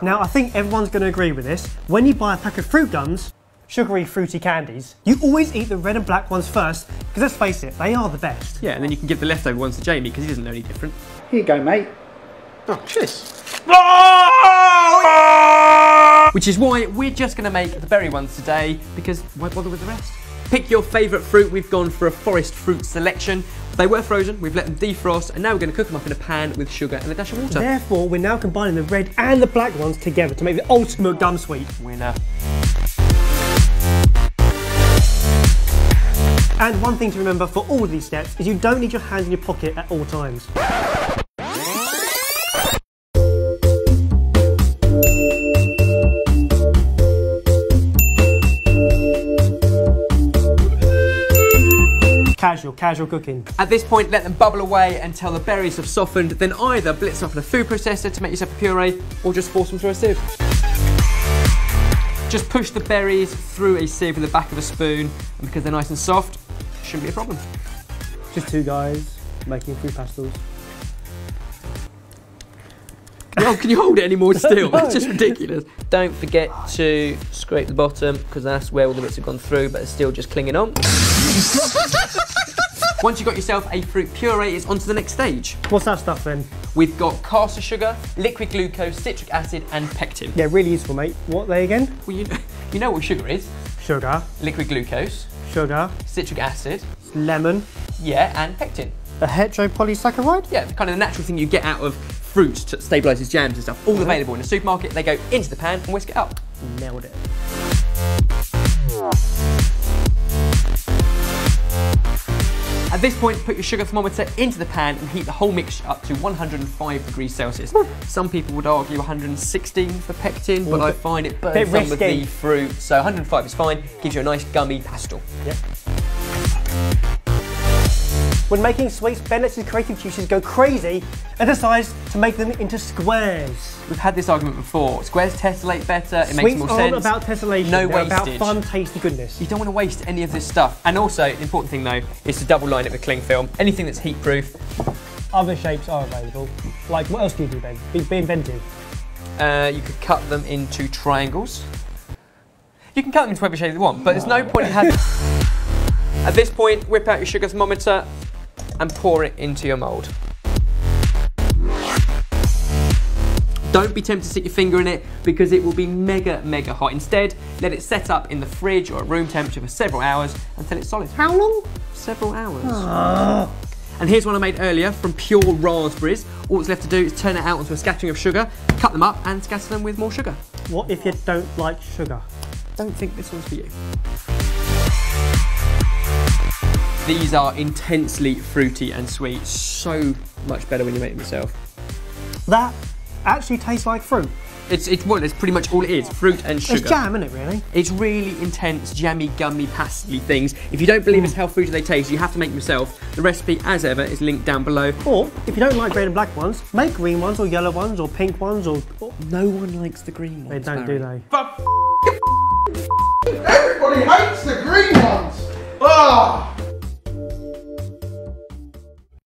Now, I think everyone's going to agree with this. When you buy a pack of fruit gums, sugary fruity candies, you always eat the red and black ones first, because let's face it, they are the best. Yeah, and then you can give the leftover ones to Jamie, because he doesn't know any different. Here you go, mate. Oh, cheers. Which is why we're just going to make the berry ones today, because why bother with the rest? Pick your favourite fruit. We've gone for a forest fruit selection. They were frozen, we've let them defrost, and now we're going to cook them up in a pan with sugar and a dash of water. Therefore, we're now combining the red and the black ones together to make the ultimate gum sweet. Winner. And one thing to remember for all of these steps is you don't need your hands in your pocket at all times. Casual cooking. At this point, let them bubble away until the berries have softened, then either blitz off in a food processor to make yourself a puree, or just force them through a sieve. Just push the berries through a sieve with the back of a spoon, and because they're nice and soft, shouldn't be a problem. Just two guys making fruit pastels. Can you hold it any more still? No. That's just ridiculous. Don't forget to scrape the bottom, because that's where all the bits have gone through, but it's still just clinging on. Once you've got yourself a fruit puree, it's on to the next stage. What's that stuff then? We've got caster sugar, liquid glucose, citric acid and pectin. Yeah, really useful, mate. What are they again? Well, you know what sugar is. Sugar. Liquid glucose. Sugar. Citric acid. Lemon. Yeah, and pectin. A heteropolysaccharide? Yeah, kind of the natural thing you get out of fruits to stabilise jams and stuff. All available in the supermarket. They go into the pan and whisk it up. Nailed it. At this point, put your sugar thermometer into the pan and heat the whole mixture up to 105 degrees Celsius. Some people would argue 116 for pectin, but I find it burns some of the fruit. So 105 is fine, gives you a nice gummy pastel. Yep. When making sweets, Ben lets his creative juices go crazy and decides to make them into squares. We've had this argument before. Squares tessellate better, it makes more sense. Sweets aren't about tessellation, no they're wastage. about fun, tasty goodness. You don't want to waste any of this stuff. And also, the important thing though, is to double line it with cling film. Anything that's heat proof. Other shapes are available. Like, what else do you do, Ben? Be inventive. You could cut them into triangles. You can cut them into whatever shape you want, but there's no point in having... At this point, whip out your sugar thermometer and pour it into your mould. Don't be tempted to stick your finger in it because it will be mega hot. Instead, let it set up in the fridge or at room temperature for several hours until it's solid. How long? Several hours. And here's one I made earlier from pure raspberries. All that's left to do is turn it out onto a scattering of sugar, cut them up and scatter them with more sugar. What if you don't like sugar? Don't think this one's for you. These are intensely fruity and sweet. So much better when you make them yourself. That actually tastes like fruit. It's pretty much all it is, fruit and sugar. It's jam, isn't it, really? It's really intense, jammy, gummy, pastely things. If you don't believe us how fruity they taste, you have to make them yourself. The recipe, as ever, is linked down below. Or, if you don't like red and black ones, make green ones or yellow ones or pink ones or... No one likes the green ones, They don't, Barry. do they? But everybody hates the green ones! Ah!